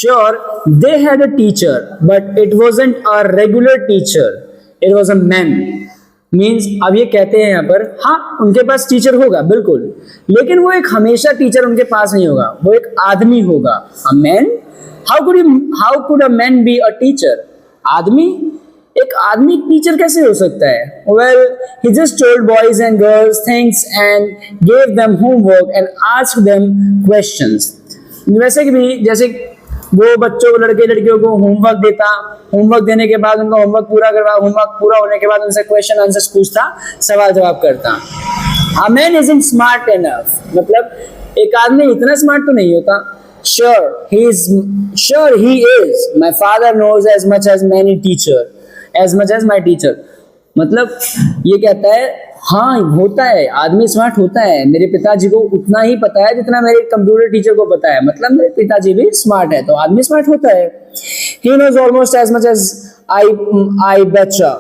Sure, they had a teacher, but it wasn't a regular teacher. It was a man. Means अब ये कहते हैं यहाँ पर, हाँ उनके पास टीचर होगा बिल्कुल, लेकिन वो एक हमेशा टीचर उनके पास नहीं होगा, वो एक आदमी होगा. A man, how could a man be a teacher? आदमी, एक आदमी टीचर कैसे हो सकता है? Well, he just told boys and girls things and gave them homework and asked them questions. वैसे कि भी जैसे वो बच्चों को, लड़के लड़कियों को होमवर्क देता, होमवर्क देने के बाद उनका होमवर्क पूरा करवा, होमवर्क पूरा होने के बाद उनसे क्वेश्चन आंसर्स पूछता, सवाल जवाब करता. A man isn't smart enough, मतलब एक आदमी इतना स्मार्ट तो नहीं होता. Sure, he is. My father knows as much as my teacher. मतलब ये कहता है, हाँ होता है, आदमी स्मार्ट होता है. मेरे पिताजी को उतना ही पता है जितना मेरे कंप्यूटर टीचर को पता है. मतलब मेरे पिताजी भी स्मार्ट है, तो आदमी स्मार्ट होता है. He knows almost as much as I betcha.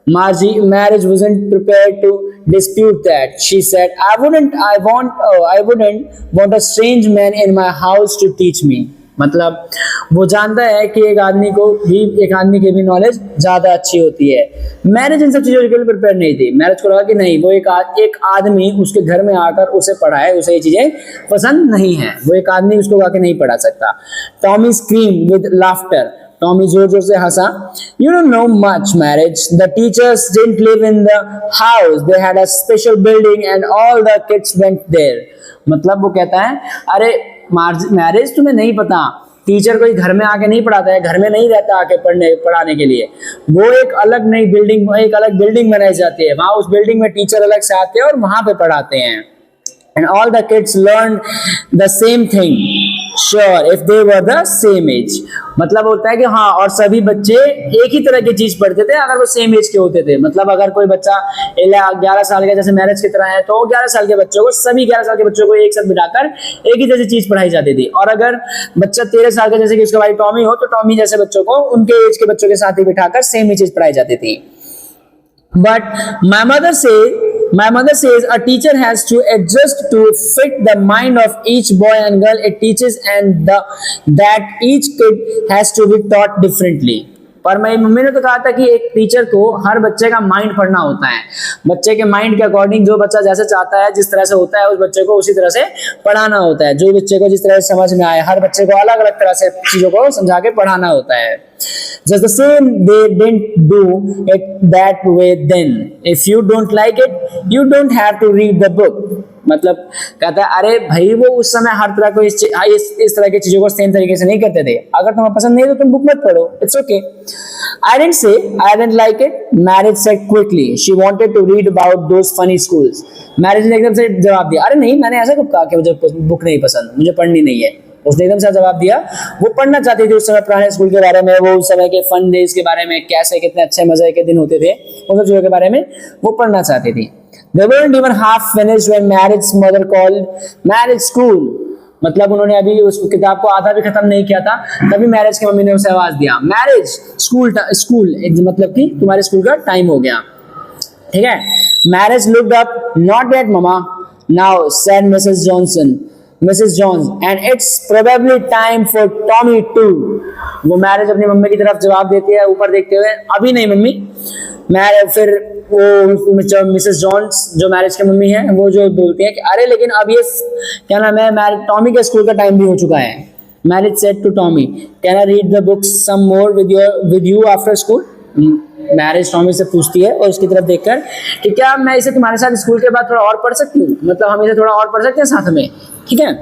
Marriage wasn't prepared to dispute that. She said, I wouldn't want a strange man in my house to teach me. मतलब वो जानता है कि एक आदमी की भी नॉलेज ज्यादा अच्छी होती है. मैरिज इन सब चीजों के लिए प्रिपेयर नहीं थी. मैरिज को लगा कि नहीं, वो एक आदमी उसके घर में आकर उसे पढ़ाए, उसे ये चीजें पसंद नहीं है, वो एक आदमी उसको आके नहीं पढ़ा सकता. Tommy scream with laughter. Tommy जोर जोर से हंसा. You don't know much, marriage. The teachers didn't live in the house. They had a special building and all the kids went there. मतलब वो कहता है, अरे मैरिज तुम्हें नहीं पता, टीचर कोई घर में आके नहीं पढ़ाता है, घर में नहीं रहता आके पढ़ाने के लिए. वो एक अलग बिल्डिंग बनाई जाती है, वहां उस बिल्डिंग में टीचर अलग से आते हैं और वहां पे पढ़ाते हैं. And all the kids learned the same thing. Sure, if they were the same age. मतलब होता है कि हाँ, और सभी बच्चे एक ही तरह की चीज पढ़ते थे अगर वो सेम एज के होते थे. मतलब अगर कोई बच्चा 11 साल का जैसे मैरिज की तरह है, तो 11 साल के बच्चों को, सभी 11 साल के बच्चों को एक साथ बिठाकर एक ही जैसी चीज पढ़ाई जाती थी. और अगर बच्चा 13 साल का जैसे कि उसका भाई टॉमी हो, तो टॉमी जैसे बच्चों को उनके एज के बच्चों के साथ ही बिठाकर सेम ही चीज पढ़ाई जाती थी. But my mother says a teacher has to adjust to fit the mind of each boy and girl it teaches, and that each kid has to be taught differently. पर मेरी मम्मी ने तो कहा था कि एक टीचर को हर बच्चे का माइंड पढ़ना होता है. बच्चे के माइंड के अकॉर्डिंग जो बच्चा जैसे चाहता है, जिस तरह से होता है, उस बच्चे को उसी तरह से पढ़ाना होता है. जो बच्चे को जिस तरह से समझ में आए, हर बच्चे को अलग अलग तरह से चीजों को समझा के पढ़ाना होता है. Just the same, they didn't do it that way then. If you don't like it, you don't have to read the book. मतलब कहता है, अरे भाई वो उस समय हर तरह को इस तरह की चीजों को सेम तरीके से नहीं करते थे. अगर तुम्हें पसंद नहीं है तो तुम बुक मत पढ़ो. It's okay. I didn't say I didn't like it. Marriage said quickly. She wanted to read about those funny schools. Marriage ने एकदम से जवाब दिया, अरे नहीं, मैंने ऐसा कब कहा कि मुझे बुक नहीं पसंद, मुझे पढ़नी नहीं है. उसने एकदम से जवाब दिया. वो पढ़ना चाहती थी उस समय पुराने स्कूल के बारे में, वो उस समय के फन डेज के बारे में, कैसे कितने अच्छे मजे के दिन होते थे, उन सब चीजों के बारे में वो पढ़ना चाहती थी. They weren't even half finished when Marriage's mother called Marriage school. मतलब उन्होंने अभी उस किताब को आधा भी खत्म नहीं किया था, तभी मैरिज की मम्मी ने उसे आवाज दिया, मैरिज स्कूल मतलब कि तुम्हारे स्कूल का टाइम हो गया. ठीक है. Marriage looked up. Not yet mama, now said Mrs. Jones, and it's probably time for Tommy too. वो मैरिज अपनी मम्मी की तरफ जवाब देती है ऊपर देखते हुए, अभी नहीं मम्मी. फिर वो मिसेस जॉन्स जो मैरिज की मम्मी है, वो जो बोलती है कि अरे लेकिन अब ये क्या नाम है, टॉमी के स्कूल का टाइम भी हो चुका है. Margie said to Tommy, can I read the book some more with you after school. Margie Tommy से पूछती है और उसकी तरफ देखकर कि क्या मैं इसे तुम्हारे साथ स्कूल के बाद थोड़ा और पढ़ सकती हूँ, मतलब हम इसे थोड़ा और पढ़ सकते हैं साथ में. ठीक है.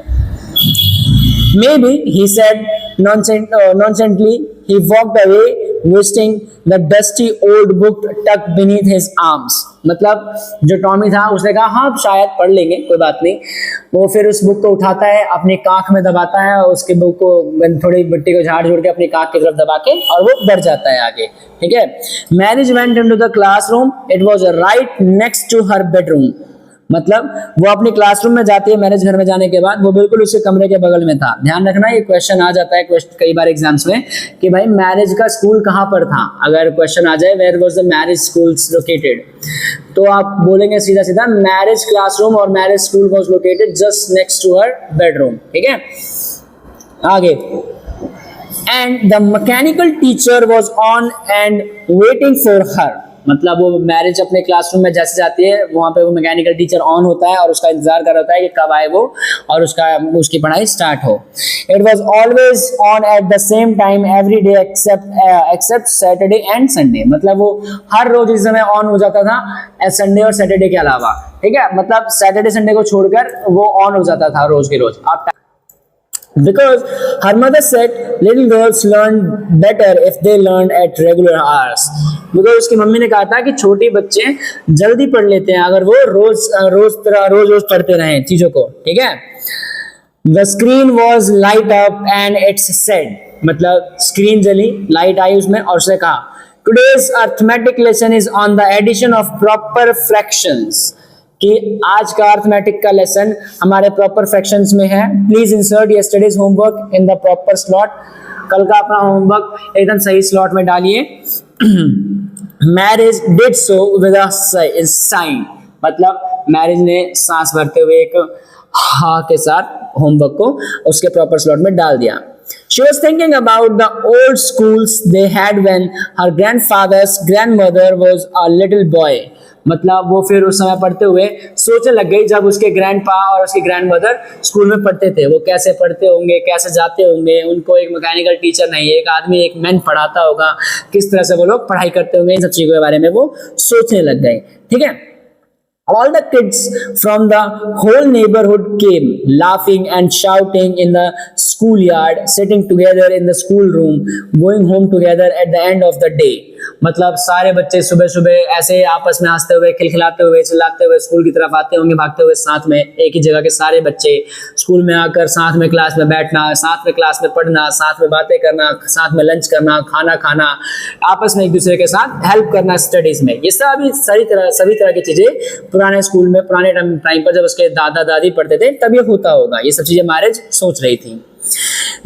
Maybe, he said nonchalantly. He walked away, wishing the dusty old book tucked beneath his arms. मतलब जो टॉमी था उसने कहा हाँ शायद पढ़ लेंगे, कोई बात नहीं. वो फिर उस बुक को उठाता है, अपनी कांख में दबाता है, और उसके बुक को थोड़ी मिट्टी को झाड़ झोड़ के अपनी कांख की तरफ दबा के, और वो बढ़ जाता है आगे. ठीक है. Margie went into the classroom. It was right next to her bedroom. मतलब वो अपने क्लासरूम में जाती है मैरिज घर में जाने के बाद, वो बिल्कुल उसके कमरे के बगल में था. ध्यान रखना, ये क्वेश्चन आ जाता है कई बार एग्जाम्स में कि भाई मैरिज का स्कूल कहाँ पर था. अगर क्वेश्चन आ जाए where was the Margie school located, तो आप बोलेंगे सीधा सीधा मैरिज क्लासरूम और Margie school was located just next to her bedroom. ठीक है. आगे and the mechanical teacher was on and waiting for her. मतलब वो मैरिज अपने क्लासरूम में जैसे जाती है वहाँ पे वो मैकेनिकल टीचर ऑन होता है और उसका इंतजार कर रहा होता है कि कब आए वो और उसकी पढ़ाई स्टार्ट हो. It was always on at the same time every day except Saturday and Sunday. मतलब वो हर रोज इस समय ऑन हो जाता था संडे और सैटरडे के अलावा. ठीक है, मतलब सैटरडे संडे को छोड़कर वो ऑन हो जाता था रोज के रोज. आप because her mother said little girls learn better if they learn at regular hours. because उसकी मम्मी ने कहा था कि छोटे बच्चे जल्दी पढ़ लेते हैं अगर वो रोज पढ़ते रहें चीजों को. ठीक है. The screen was light up and it's said. मतलब स्क्रीन जली, लाइट आई उसमें और उसने कहा today's arithmetic lesson is on the addition of proper fractions. कि आज का अर्थमेटिक का लेसन हमारे प्रॉपर फ्रैक्शंस में है. Please insert yesterday's homework in the proper slot. कल का अपना होमवर्क एकदम सही स्लॉट में डालिए. Margie did so with a sigh. मतलब मैरिज ने सांस भरते हुए एक हा के साथ होमवर्क को उसके प्रॉपर स्लॉट में डाल दिया. She was thinking about the old schools they had when her grandfather's grandmother was a little boy. मतलब वो फिर उस समय पढ़ते हुए सोचने लग गई जब उसके ग्रैंडपा और उसकी ग्रैंडमदर स्कूल में पढ़ते थे. वो कैसे पढ़ते होंगे, कैसे जाते होंगे, उनको एक मैकेनिकल टीचर नहीं एक आदमी एक मैन पढ़ाता होगा, किस तरह से वो लोग पढ़ाई करते होंगे, इन सब चीजों के बारे में वो सोचने लग गए. ठीक है. All the kids from the whole neighborhood came, laughing and shouting in the schoolyard, sitting together in the schoolroom, going home together at the end of the day. मतलब सारे बच्चे सुबह सुबह ऐसे आपस में हंसते हुए, खिलखिलाते हुए, चिल्लाते हुए स्कूल की तरफ आते होंगे, भागते हुए साथ में. एक ही जगह के सारे बच्चे स्कूल में आकर साथ में क्लास में बैठना, साथ में क्लास में पढ़ना, साथ में बातें करना, साथ में लंच करना, खाना खाना, आपस में एक दूसरे के साथ हेल्प करना स्टडीज में. ये सभी तरह की चीजें पुराने स्कूल में पुराने टाइम पर जब उसके दादा दादी पढ़ते थे तब ये होता होगा. ये सब चीजें मैरिज सोच रही थी.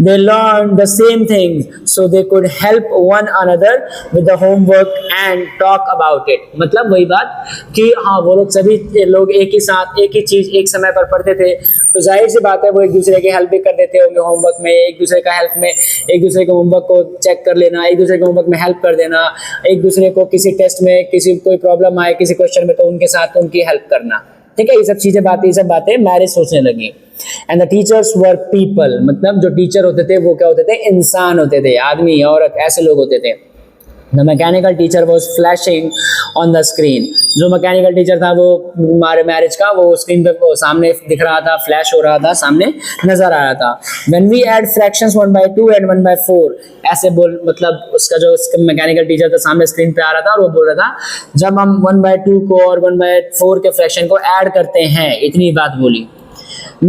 They learned the same things so they could help one another with the homework and talk about it. मतलब वही बात कि हाँ वो लोग सभी लोग एक ही साथ एक ही चीज एक समय पर पढ़ते थे तो जाहिर सी बात है वो एक दूसरे की हेल्प भी कर देते होंगे होमवर्क में. एक दूसरे का हेल्प में एक दूसरे के होमवर्क को चेक कर लेना, एक दूसरे के होमवर्क में हेल्प कर देना, एक दूसरे को किसी टेस्ट में किसी कोई प्रॉब्लम आए किसी क्वेश्चन में तो उनके साथ उनकी हेल्प करना. ठीक है. ये सब बातें मैरिज सोचने लगी. And the teachers were people. मतलब जो टीचर होते थे वो क्या होते थे, इंसान होते थे, आदमी औरत ऐसे लोग होते थे. The mechanical teacher was flashing on the screen. जो मैकेनिकल टीचर था वो हमारे मैरिज का वो स्क्रीन पे सामने दिख रहा था, फ्लैश हो रहा था, सामने नजर आ रहा था. When we add fractions 1/2 and 1/4 ऐसे बोल मतलब उसका जो मैकेनिकल टीचर था सामने स्क्रीन पे आ रहा था और वो बोल रहा था जब हम 1/2 को और 1/4 के फ्रैक्शन को ऐड करते हैं, इतनी बात बोली.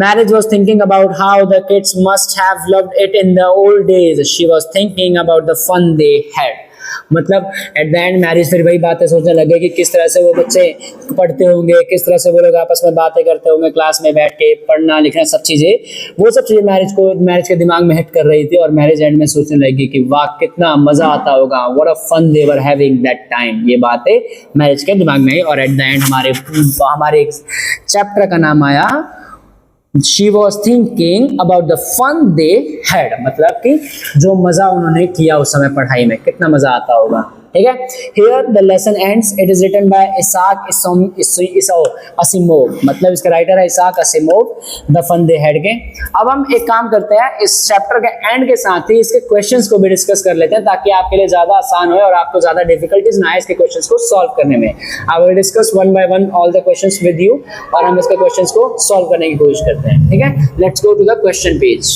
Marriage was thinking about how the kids must have loved it in the old days. She was thinking about the fun they had. मतलब एट द एंड मैरिज फिर वही बातें सोचने लगे कि किस तरह से वो बच्चे पढ़ते होंगे, किस तरह से वो लोग आपस में बातें करते होंगे क्लास में बैठ के, पढ़ना लिखना सब चीज़ें वो सब चीज़ें मैरिज के दिमाग में हिट कर रही थी. और मैरिज एंड में सोचने लगी कि वाह कितना मज़ा आता होगा, what a fun they were having that time. ये बातें मैरिज के दिमाग में आई और एट द एंड हमारे एक चैप्टर का नाम आया She was thinking about the fun they had. मतलब कि जो मजा उन्होंने किया उस समय पढ़ाई में, कितना मजा आता होगा. ठीक है. Here the lesson ends. It is written by Isaac Asimov. मतलब इसका राइटर है Isaac Asimov. The fun they had के. अब हम एक काम करते हैं इस चैप्टर के एंड के साथ ही इसके क्वेश्चंस को भी डिस्कस कर लेते हैं ताकि आपके लिए ज्यादा आसान हो और आपको ज्यादा डिफिकल्टीज ना आए इसके क्वेश्चंस को सॉल्व करने में. I will discuss one by one all the questions with you और हम इसके क्वेश्चंस को सॉल्व करने की कोशिश करते हैं. ठीक है. Let's go to the question page.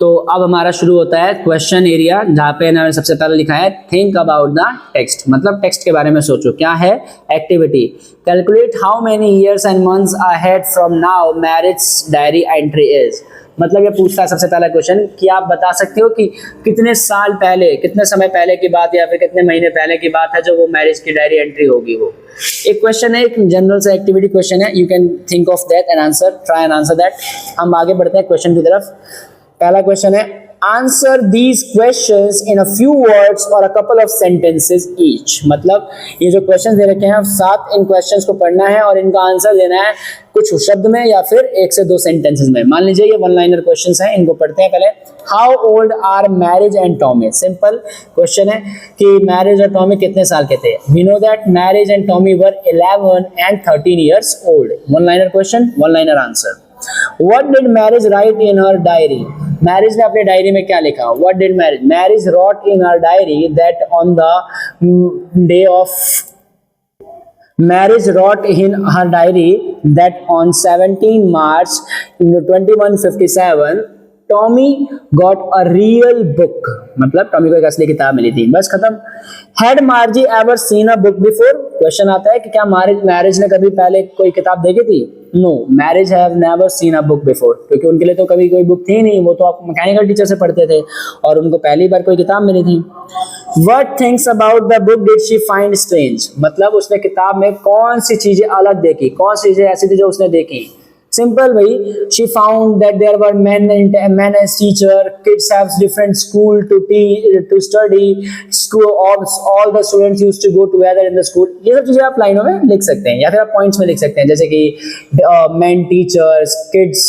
तो अब हमारा शुरू होता है क्वेश्चन एरिया जहाँ पे मैंने सबसे पहले लिखा है थिंक अबाउट द टेक्स्ट. मतलब टेक्स्ट के बारे में सोचो. क्या है activity. Calculate how many years and months ahead from now marriage diary entry is. मतलब ये पूछता है सबसे पहला क्वेश्चन कि आप बता सकते हो कि कितने साल पहले, कितने समय पहले की बात या फिर कितने महीने पहले की बात है जो वो मैरिज की डायरी एंट्री होगी. वो एक क्वेश्चन है, एक जनरल सा एक्टिविटी क्वेश्चन है. You can think of that and answer, try and answer that. हम आगे बढ़ते हैं क्वेश्चन की तरफ. पहला क्वेश्चन है answer these questions in a few words और a couple of sentences each. मतलब ये जो क्वेश्चंस दे रखे हैं 7 इन क्वेश्चंस को पढ़ना है और इनका आंसर देना है कुछ शब्द में या फिर 1 से 2 सेंटेंसेस में। मान लीजिए ये वन लाइनर क्वेश्चंस हैं, इनको पढ़ते हैं पहले। How old are Margie and Tommy? Simple question है कि मैरिज और टॉमी कितने साल के थे। We know that Margie and Tommy were 11 and 13 years old। One liner question, one liner answer. What did marriage write in her diary? Margie ने अपने diary में क्या लिखा? What did marriage? Marriage wrote in her diary that on the day of marriage wrote in her diary that on 17 March 2157 Tommy got a real book. मतलब Tommy को एक असली किताब मिली थी, बस खत्म। Had मार्जी ever seen a book before? Question आता है कि क्या मैरिज ने कभी पहले कोई किताब देखी थी? No, Margie have never seen a book before, क्योंकि उनके लिए तो कभी कोई बुक थी नहीं, वो तो आप मैकेनिकल टीचर से पढ़ते थे और उनको पहली बार कोई किताब मिली थी। What things about the book did she find strange? मतलब उसने किताब में कौन सी चीजें अलग देखी, कौन सी चीजें ऐसी थी जो उसने देखी? सिंपल भाई, she found that there were men as teacher, kids have different school to study, school all the students used to go together in the school। ये सब चीजें आप लाइनों में लिख सकते हैं या फिर आप पॉइंट्स में लिख सकते हैं, जैसे कि men teachers, kids,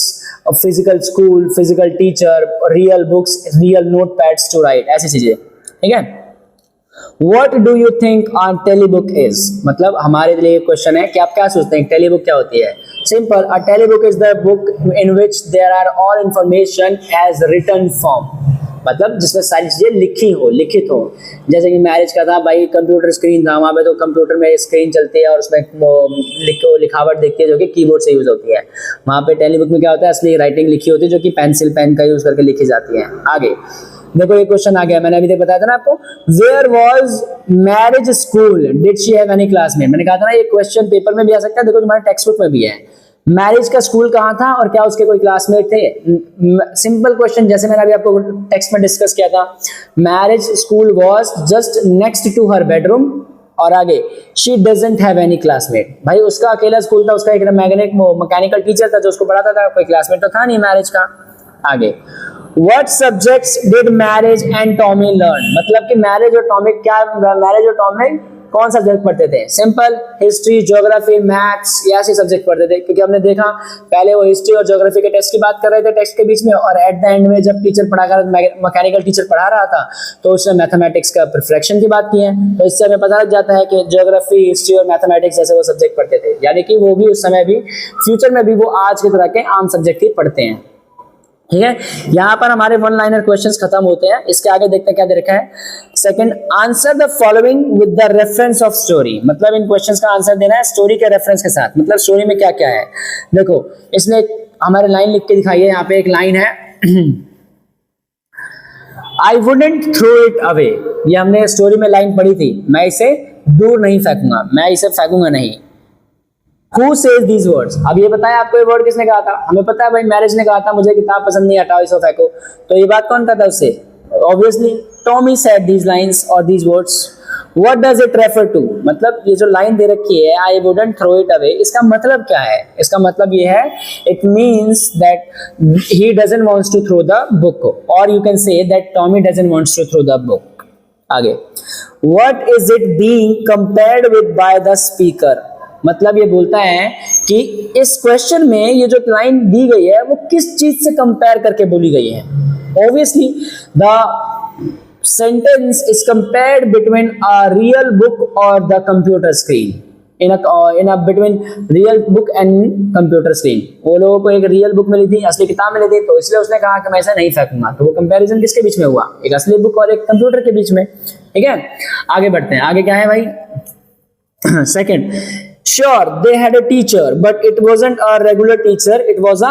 physical school, physical teacher, real books, real notepads to write, ऐसी चीजें। ठीक है। What do you think a telebook is? मतलब हमारे लिए क्वेश्चन है कि आप क्या सोचते हैं टेलीबुक क्या होती है? Simple, a telebook is the book in which there are all information as written form। मतलब जिसमें सारी चीजें लिखित हो। जैसे कि मैरिज का था भाई, कंप्यूटर स्क्रीन था, वहां पे तो कंप्यूटर में स्क्रीन चलती है और उसमें लिखावट दिखती है जो कि कीबोर्ड से यूज होती है। वहां पे टेलीबुक में क्या होता है, असली राइटिंग लिखी होती है जो कि पेन का यूज करके लिखी जाती है। आगे देखो ये क्वेश्चन आ गया, मैंने अभी तक बताया था ना आपको। Where was Margie school? Did she have any classmate? मैंने कहा था ना ये क्वेश्चन पेपर में भी आ सकता है, देखो तुम्हारे टेक्स्ट बुक में भी है। मैरिज का स्कूल कहाँ था और क्या उसके कोई क्लासमेट थे? सिंपल क्वेश्चन, जैसे मैंने अभी आपको टेक्स्ट में डिस्कस किया था, Margie school was just next to her bedroom. और आगे she doesn't have any classmate. भाई उसका अकेला स्कूल था, उसका एक मैकेनिकल टीचर था जो उसको पढ़ाता था, कोई क्लासमेट तो था नहीं मैरिज का। आगे What subjects did marriage and Tommy learn? मतलब कि मैरिज और टॉमी कौन सा सब्जेक्ट पढ़ते थे? सिंपल, हिस्ट्री, ज्योग्राफी, मैथ्स, ये ऐसे सब्जेक्ट पढ़ते थे। क्योंकि हमने देखा पहले वो हिस्ट्री और ज्योग्राफी के टेस्ट की बात कर रहे थे टेक्स्ट के बीच में, और एट द एंड में जब मैकेनिकल टीचर पढ़ा रहा था तो उसने मैथमेटिक्स का फ्रैक्शन की बात की है। तो इससे हमें पता लग जाता है कि ज्योग्राफी, हिस्ट्री और मैथमेटिक्स जैसे वो सब्जेक्ट पढ़ते थे, यानी कि वो भी उस समय भी, फ्यूचर में भी वो आज की तरह के आम सब्जेक्ट ही पढ़ते हैं। ठीक है, यहां पर हमारे वन लाइनर क्वेश्चंस खत्म होते हैं। इसके आगे देखते हैं क्या दे रखा है। Second, answer the following with the reference of story. मतलब इन क्वेश्चंस का आंसर देना है स्टोरी के रेफरेंस के साथ। मतलब स्टोरी में क्या क्या है, देखो इसने हमारे लाइन लिख के दिखाई है। यहाँ पे एक लाइन है, I wouldn't throw it away. ये हमने स्टोरी में लाइन पढ़ी थी, मैं इसे दूर नहीं फेंकूंगा, मैं इसे फेंकूंगा नहीं। Who says these words? अब ये बताया आपको ये वर्ड किसने कहा था? हमें पता है भाई, मैरिज ने कहा था मुझे किताब पसंद नहीं, हटाओ इसे फेंको। तो ये बात कौन कहता है उससे? Obviously, Tommy said these lines or these words. What does it refer to? मतलब ये जो लाइन दे रखी है, I wouldn't throw it away, इसका मतलब क्या है? इसका मतलब ये है, it means that he doesn't want to throw the book, or you can say that Tommy doesn't want to throw the book. आगे, what is it being compared with by the speaker? मतलब ये बोलता है कि इस question में ये जो लाइन दी गई है वो किस चीज से कंपेयर करके बोली गई है। Obviously the sentence is compared between a real book और the computer screen, in a between real book and computer screen. वो लोगों को एक रियल बुक मिली थी, असली किताब मिली थी, तो इसलिए उसने कहा कि मैं ऐसा नहीं फेंकूंगा। तो वो कंपैरिजन किसके बीच में हुआ? एक असली बुक और एक कंप्यूटर के बीच में। ठीक है, आगे बढ़ते हैं। आगे क्या है भाई? Second, Sure, they had a teacher, but it wasn't a regular teacher, it was a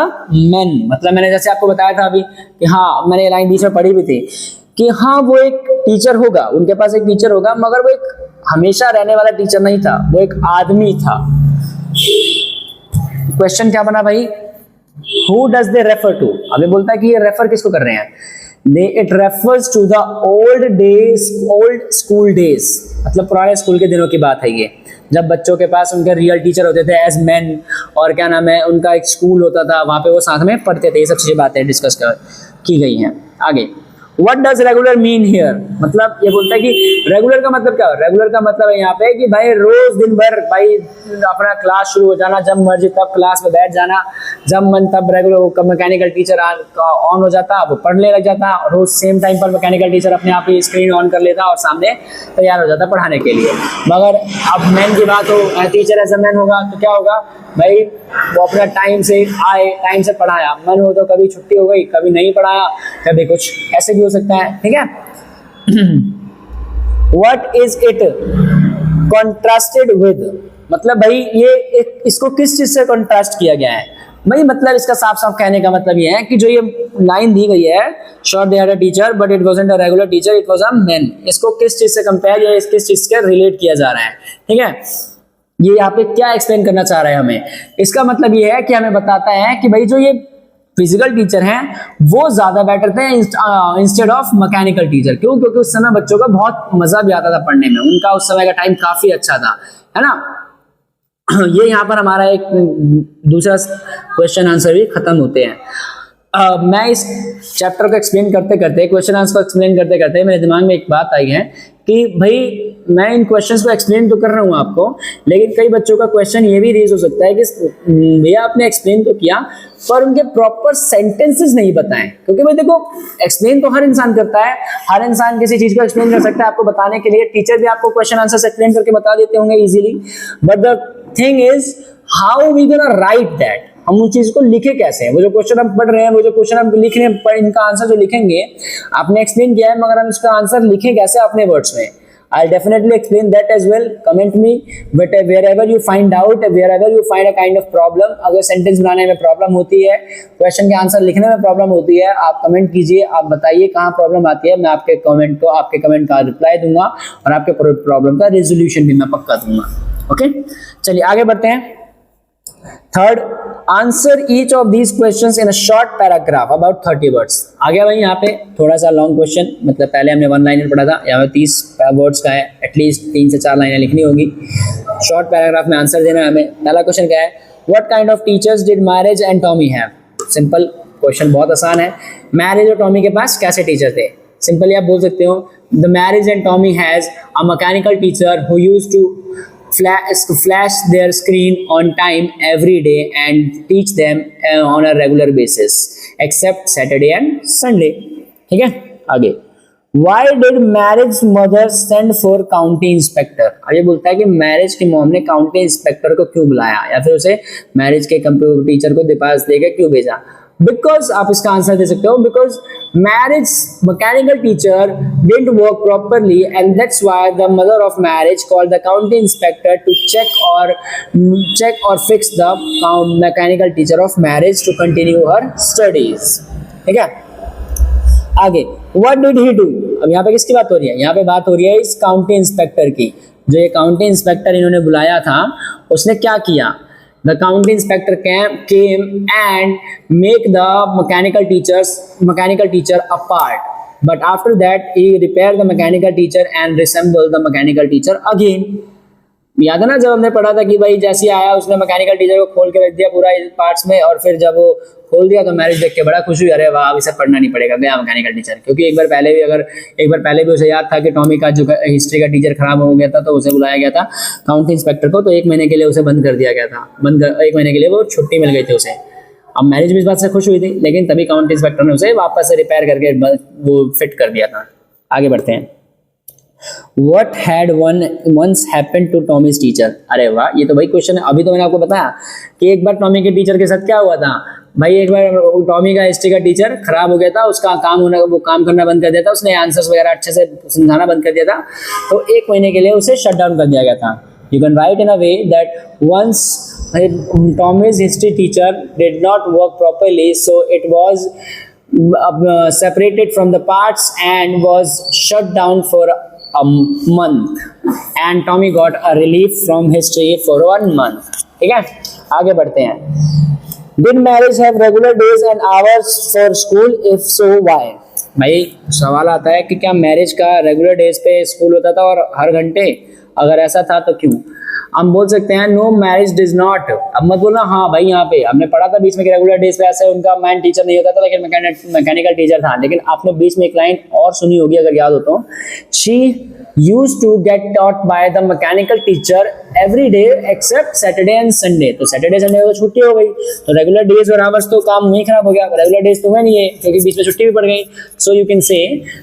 man। मतलब मैंने जैसे आपको बताया था अभी कि हाँ, मैंने ये लाइन बीच में पढ़ी भी थी कि हाँ वो एक टीचर होगा, उनके पास एक टीचर होगा, मगर वो एक हमेशा रहने वाला टीचर नहीं था, वो एक आदमी था। क्वेश्चन क्या बना भाई? Who does they refer to? अब ये बोलता है कि ये रेफर किसको कर रहे हैं? It refers to the old school days। मतलब पुराने स्कूल के दिनों की बात है ये, जब बच्चों के पास उनके रियल टीचर होते थे एज मैन, और क्या नाम है, उनका एक स्कूल होता था, वहां पे वो साथ में पढ़ते थे। ये सब चीजें बातें डिस्कस की गई हैं। आगे what does regular mean here, मतलब ये बोलता है कि रेगुलर का मतलब क्या है, रेगुलर का मतलब है यहाँ पे कि भाई रोज दिन भर भाई अपना क्लास शुरू हो जाना, जब मर्जी तब क्लास में बैठ जाना, जब मन तब रेगुलर मैकेनिकल टीचर ऑन हो जाता, वो पढ़ने लग जाता, रोज सेम टाइम पर मैकेनिकल टीचर अपने आप ही स्क्रीन ऑन कर लेता और सामने तैयार हो जाता पढ़ाने के लिए। मगर अब मैन की बात हो, टीचर एज अ मैन होगा तो क्या होगा भाई, वो अपना टाइम से आए, टाइम से पढ़ाया, मन हो तो कभी छुट्टी हो गई, कभी नहीं पढ़ाया, कभी कुछ ऐसे भी हो सकता है, ठीक है। What is it contrasted with, मतलब भाई ये इसको किस चीज से कंट्रास्ट किया गया है भाई, मतलब इसका साफ साफ कहने का मतलब ये है कि जो ये लाइन दी गई है, sure they had a teacher but it wasn't a regular teacher, it was a man, इसको किस चीज से कंपेयर या किस चीज से रिलेट किया जा रहा है, ठीक है। ये यहाँ पे क्या एक्सप्लेन करना चाह रहा है हमें, इसका मतलब ये है कि हमें बताता है कि भाई जो ये फिजिकल टीचर हैं वो ज्यादा बेटर थे इंस्टेड ऑफ मैकेनिकल टीचर। क्यों? क्योंकि उस समय बच्चों का बहुत मजा भी आता था पढ़ने में, उनका उस समय का टाइम काफी अच्छा था, है ना। ये यहाँ पर हमारा एक दूसरा क्वेश्चन आंसर भी खत्म होते हैं। मैं इस चैप्टर को एक्सप्लेन करते करते, क्वेश्चन आंसर को एक्सप्लेन करते करते मेरे दिमाग में एक बात आई है कि भाई मैं इन क्वेश्चंस को एक्सप्लेन तो कर रहा हूँ आपको, लेकिन कई बच्चों का क्वेश्चन ये भी रेज हो सकता है कि भैया आपने एक्सप्लेन तो किया पर उनके प्रॉपर सेंटेंसेस नहीं बताएं। क्योंकि भाई देखो, एक्सप्लेन तो हर इंसान करता है, हर इंसान किसी चीज को एक्सप्लेन कर सकता है आपको बताने के लिए, टीचर भी आपको क्वेश्चन आंसर एक्सप्लेन करके बता देते होंगे easily, but the thing is how we gonna write that, हम उस चीज को लिखे कैसे। वो जो क्वेश्चन हम पढ़ रहे हैं, वो जो क्वेश्चन हम लिख रहे हैं, इनका आंसर जो लिखेंगे, आपने एक्सप्लेन किया है मगर हम इसका आंसर लिखें कैसे अपने वर्ड्स में। I'll definitely explain that as well. Comment me, but wherever you find out, wherever you find a kind of problem, अगर सेंटेंस बनाने में प्रॉब्लम होती है, क्वेश्चन के आंसर लिखने में प्रॉब्लम होती है, आप कमेंट कीजिए, आप बताइए कहाँ प्रॉब्लम आती है, मैं आपके कमेंट का रिप्लाई दूंगा और आपके प्रॉब्लम का रेजोल्यूशन भी मैं पक्का दूंगा। ओके, चलिए आगे बढ़ते हैं। Third, answer each of these questions in a short paragraph about 30 words. आ गया भाई यहाँ पे थोड़ा सा लॉन्ग क्वेश्चन, मतलब पहले हमने 1 लाइनर पढ़ा था, यहाँ पे 30 वर्ड्स का है, एटलीस्ट 3 से 4 लाइनें लिखनी होगी, शॉर्ट पैराग्राफ में आंसर देना है हमें। पहला क्वेश्चन क्या है, what kind of teachers did marriage and Tommy have. Simple question, बहुत आसान है। मैरिज और टॉमी के पास कैसे टीचर थे? सिंपली आप बोल सकते हो, the Margie and Tommy has a mechanical teacher who used to flash their screen on time every day and teach them on a regular basis except Saturday and Sunday। ठीक है, आगे। Why did marriage mother send for county inspector? आगे बोलता है कि marriage की mom ने county inspector को क्यों बुलाया या फिर उसे मैरिज के कंप्यूटर टीचर को पास देकर क्यों भेजा? बिकॉज आप इसका आंसर दे सकते हो, because Margie mechanical teacher didn't work properly and that's why the mother of Margie called the county inspector to check और fix the mechanical teacher of Margie to continue her studies. ठीक है, आगे। What did he do? अब यहाँ पे किसकी बात हो रही है? यहाँ पे बात हो रही है इस काउंटी इंस्पेक्टर की। जो ये काउंटी इंस्पेक्टर इन्होंने बुलाया था, उसने क्या किया? The county inspector came and make the mechanical teacher apart. But after that, he repaired the mechanical teacher and reassembled the mechanical teacher again. याद है ना जब हमने पढ़ा था कि भाई जैसे आया उसने मैकेनिकल टीचर को खोल के रख दिया पूरा पार्ट्स में, और फिर जब वो खोल दिया तो मैरिज देख के बड़ा खुश हुई, अरे वाह अब इसे पढ़ना नहीं पड़ेगा, गया मैकेनिकल टीचर। क्योंकि एक बार पहले भी उसे याद था कि टॉमी का जो हिस्ट्री का टीचर खराब हो गया था, तो उसे बुलाया गया था काउंटी इंस्पेक्टर को, तो 1 महीने के लिए उसे बंद कर दिया गया था, 1 महीने के लिए वो छुट्टी मिल गई थी उसे। अब मैरिज भी इस बात से खुश हुई थी, लेकिन तभी काउंटी इंस्पेक्टर ने उसे वापस से रिपेयर करके वो फिट कर दिया था। आगे बढ़ते हैं। What had once happened to Tommy's teacher? अरे वाह, ये तो भाई क्वेश्चन है। अभी तो मैंने आपको बताया कि एक बार टॉमी के टीचर के साथ क्या हुआ था भाई। एक बार टॉमी का हिस्ट्री का टीचर खराब हो गया था, उसका वो काम करना बंद कर दिया था, उसने आंसर्स वगैरह अच्छे से समझाना बंद कर दिया था, तो 1 महीने के लिए उसे शट डाउन कर दिया गया था। You can write in a way that once Tommy's history teacher did not work properly, so it was separated from the parts and was shut down for a month, and Tommy got a relief from history for 1 month। ठीक है, आगे बढ़ते हैं। Did marriage have regular days and hours for school? If so, why? भाई सवाल आता है कि क्या मैरिज का रेगुलर डेज पे स्कूल होता था और हर घंटे? अगर ऐसा था तो क्यों? हम बोल सकते हैं नो मैरिज डिज नॉट। अब मत बोलना हाँ भाई यहाँ पे हमने पढ़ा था बीच में कि रेगुलर डेज पे ऐसे उनका मैन टीचर नहीं होता था लेकिन मैकेनिकल टीचर था, लेकिन आपने बीच में एक लाइन और सुनी होगी अगर याद हो तो, she used to get taught by the mechanical teacher every day except Saturday and Sunday। तो सैटरडे संडे तो छुट्टी हो गई, तो रेगुलर डेज और आवर्स तो काम वहीं खराब हो गया, रेगुलर डेज तो हुए नहीं है क्योंकि बीच में छुट्टी भी पड़ गई। So you can say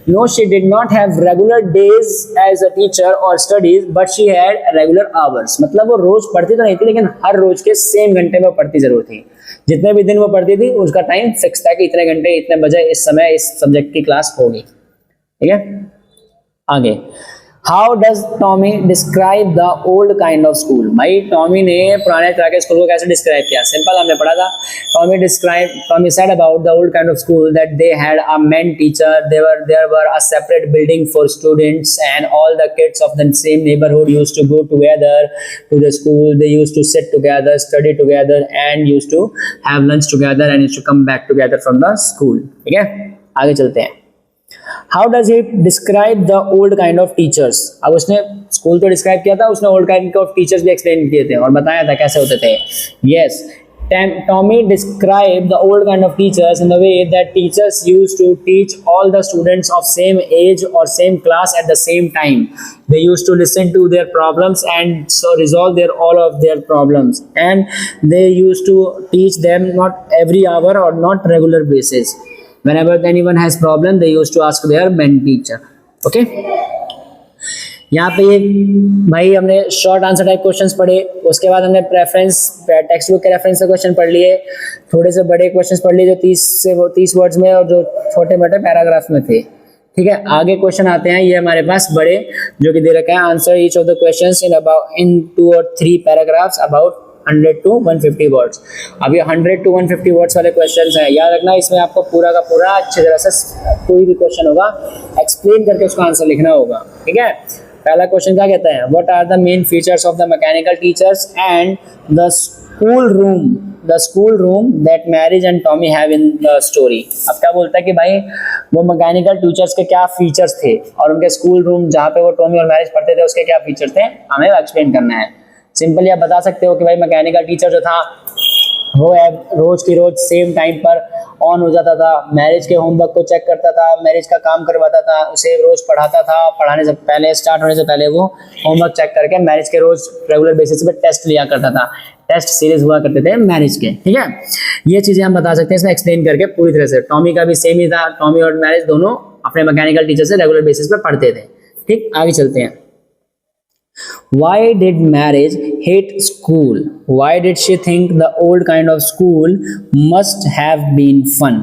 no she did not have regular days as a teacher और studies but she had regular hours. मतलब वो रोज पढ़ती तो नहीं थी लेकिन हर रोज के सेम घंटे में पढ़ती जरूर थी, जितने भी दिन वो पढ़ती थी उसका टाइम फिक्स था कि इतने घंटे इतने बजे इस समय इस सब्जेक्ट की क्लास होगी। ठीक है, आगे how does Tommy describe the old kind of school. भाई टॉमी ने पुराने तरह के स्कूल को कैसे डिस्क्राइब किया? सिंपल, हमने पढ़ा था Tommy said about the old kind of school that they had a main teacher, there were a separate building for students and all the kids of the same neighbourhood used to go together to the school, they used to sit together, study together and used to have lunch together and used to come back together from the school. ठीक है, आगे चलते हैं। How does he describe the old kind of teachers? अब उसने school तो describe किया था, उसने ओल्ड काइंड ऑफ टीचर्स भी एक्सप्लेन किए थे और बताया था कैसे होते थे। Yes, Tommy described the old kind of teachers in the way that teachers used to teach all the students of same age or same class at the same time. They used to listen to their problems and so resolve all of their problems, and they used to teach them not every hour or not regular basis. Whenever anyone has problem, they used to ask their main teacher. Okay? यहाँ पे ये भाई हमने short answer type questions पढ़े, उसके बाद हमने preference text book के रेफरेंस से क्वेश्चन पढ़ लिए, थोड़े से बड़े क्वेश्चंस पढ़ लिए जो 30 वर्ड्स में और जो छोटे मोटे पैराग्राफ में थे। ठीक है, आगे क्वेश्चन आते हैं, ये हमारे पास बड़े जो कि दे रखा है, answer each of the questions in 2 or 3 paragraphs about 100 to 150 words. अब ये 100 to 150 वर्ड्स वाले क्वेश्चंस हैं, याद रखना इसमें आपको पूरा का पूरा अच्छी तरह से कोई भी क्वेश्चन होगा एक्सप्लेन करके उसका आंसर लिखना होगा। ठीक है, पहला क्वेश्चन क्या कहता है, what are the main features of the mechanical teachers and the school room that Margie and Tommy have in the story. अब क्या बोलता है कि भाई वो मैकेनिकल टीचर्स के क्या फीचर्स थे और उनके स्कूल रूम जहाँ पे वो टॉमी और मैरिज पढ़ते थे उसके क्या फीचर्स थे, हमें एक्सप्लेन करना है। सिंपली आप बता सकते हो कि भाई मैकेनिकल टीचर जो था वो रोज की रोज सेम टाइम पर ऑन हो जाता था, मैरिज के होमवर्क को चेक करता था, मैरिज का काम करवाता था, उसे रोज पढ़ाता था, पढ़ाने से पहले स्टार्ट होने से पहले वो होमवर्क चेक करके मैरिज के रोज रेगुलर बेसिस पे टेस्ट लिया करता था, टेस्ट सीरीज हुआ करते थे मैरिज के। ठीक है, ये चीजें हम बता सकते हैं इसमें एक्सप्लेन करके पूरी तरह से। टॉमी का भी सेम ही था, टॉमी और मैरिज दोनों अपने मैकेनिकल टीचर से रेगुलर बेसिस पे पढ़ते थे। ठीक, आगे चलते हैं। Why did marriage hate school? Why did she think the old kind of school must have been fun?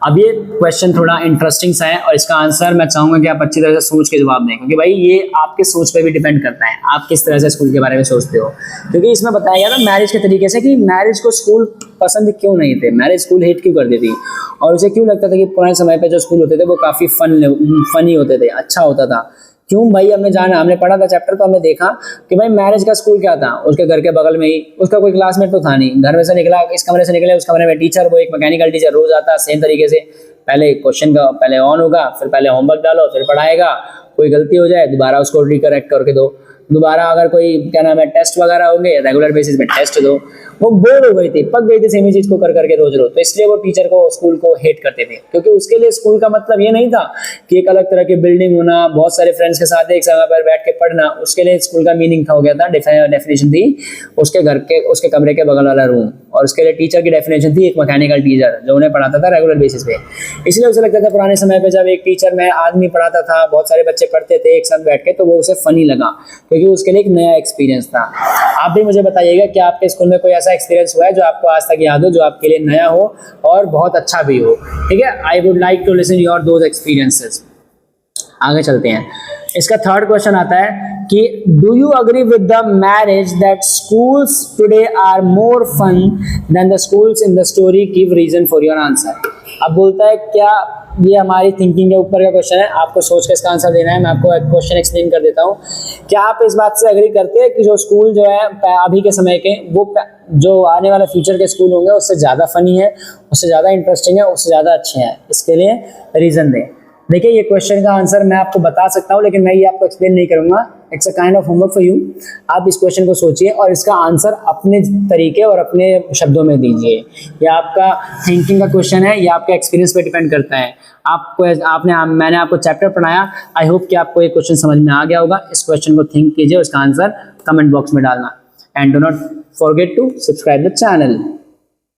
अब ये क्वेश्चन थोड़ा इंटरेस्टिंग सा है और इसका आंसर मैं चाहूंगा कि आप अच्छी तरह से सोच के जवाब दें, क्योंकि भाई ये आपके सोच पे भी डिपेंड करता है, आप किस तरह से स्कूल के बारे में सोचते हो। क्योंकि इसमें बताया गया था मैरिज के तरीके से कि मैरिज को स्कूल पसंद क्यों नहीं थे, मैरिज स्कूल हेट क्यों करती थी और उसे क्यों लगता था कि पुराने समय पे जो स्कूल होते थे वो काफ़ी फनी होते थे, अच्छा होता था। क्यों भाई, हमने पढ़ा था चैप्टर, तो हमने देखा कि भाई मैरिज का स्कूल क्या था, उसके घर के बगल में ही, उसका कोई क्लासमेट तो था नहीं, घर में से निकला, इस कमरे से निकले, उस कमरे में टीचर, वो एक मैकेनिकल टीचर रोज आता सेम तरीके से, पहले क्वेश्चन का पहले ऑन होगा, फिर पहले होमवर्क डालो, फिर पढ़ाएगा, कोई गलती हो जाए दोबारा उसको रिकरेक्ट करके दो, दोबारा अगर कोई क्या नाम है टेस्ट वगैरह होंगे रेगुलर बेसिस पे टेस्ट दो। वो बोर हो गई थी, पक गई थी सेम ही चीज को कर करके रोज रोज, तो इसलिए वो टीचर को स्कूल को हेट करते थे, क्योंकि उसके लिए स्कूल का मतलब ये नहीं था कि एक अलग तरह की बिल्डिंग होना, बहुत सारे फ्रेंड्स के साथ एक समय पर बैठ के पढ़ना, उसके लिए स्कूल का मीनिंग था हो गया था, डेफिनेशन थी उसके घर के उसके कमरे के बगल वाला रूम, और उसके लिए टीचर की डेफिनेशन थी एक मैकेनिकल टीचर जो उन्हें पढ़ाता था रेगुलर बेसिस पे। इसलिए उसे लगता था पुराने समय पे जब एक टीचर में आदमी पढ़ाता था, बहुत सारे बच्चे पढ़ते थे एक साथ बैठ के, तो वो उसे फनी लगा क्योंकि उसके लिए एक नया एक्सपीरियंस था। आप भी मुझे बताइएगा कि आपके स्कूल में कोई ऐसा एक्सपीरियंस हुआ है जो आपको आज तक याद हो, जो आपके लिए नया हो और बहुत अच्छा भी हो। ठीक है, I would like to listen your those experiences. आगे चलते हैं, इसका थर्ड क्वेश्चन आता है कि do you agree with the Margie that schools today are more fun than the schools in the story, give reason for your answer. अब बोलता है क्या ये हमारी थिंकिंग के ऊपर का क्वेश्चन है, आपको सोच के इसका आंसर देना है। मैं आपको एक क्वेश्चन एक्सप्लेन कर देता हूँ। क्या आप इस बात से एग्री करते हैं कि जो स्कूल जो है अभी के समय के, वो जो आने वाले फ्यूचर के स्कूल होंगे उससे ज़्यादा फनी है, उससे ज़्यादा इंटरेस्टिंग है, उससे ज़्यादा अच्छे हैं? इसके लिए रीज़न दें। देखिए, ये क्वेश्चन का आंसर मैं आपको बता सकता हूँ, लेकिन मैं ये आपको एक्सप्लेन नहीं करूँगा, it's a kind of homework for you. आप इस क्वेश्चन को सोचिए और इसका आंसर अपने तरीके और अपने शब्दों में दीजिए। यह आपका थिंकिंग का क्वेश्चन है, या आपके एक्सपीरियंस पे डिपेंड करता है। मैंने आपको चैप्टर पढ़ाया, आई होप कि आपको ये क्वेश्चन समझ में आ गया होगा। इस क्वेश्चन को थिंक कीजिए, उसका आंसर कमेंट बॉक्स में डालना, and do not forget to subscribe the channel.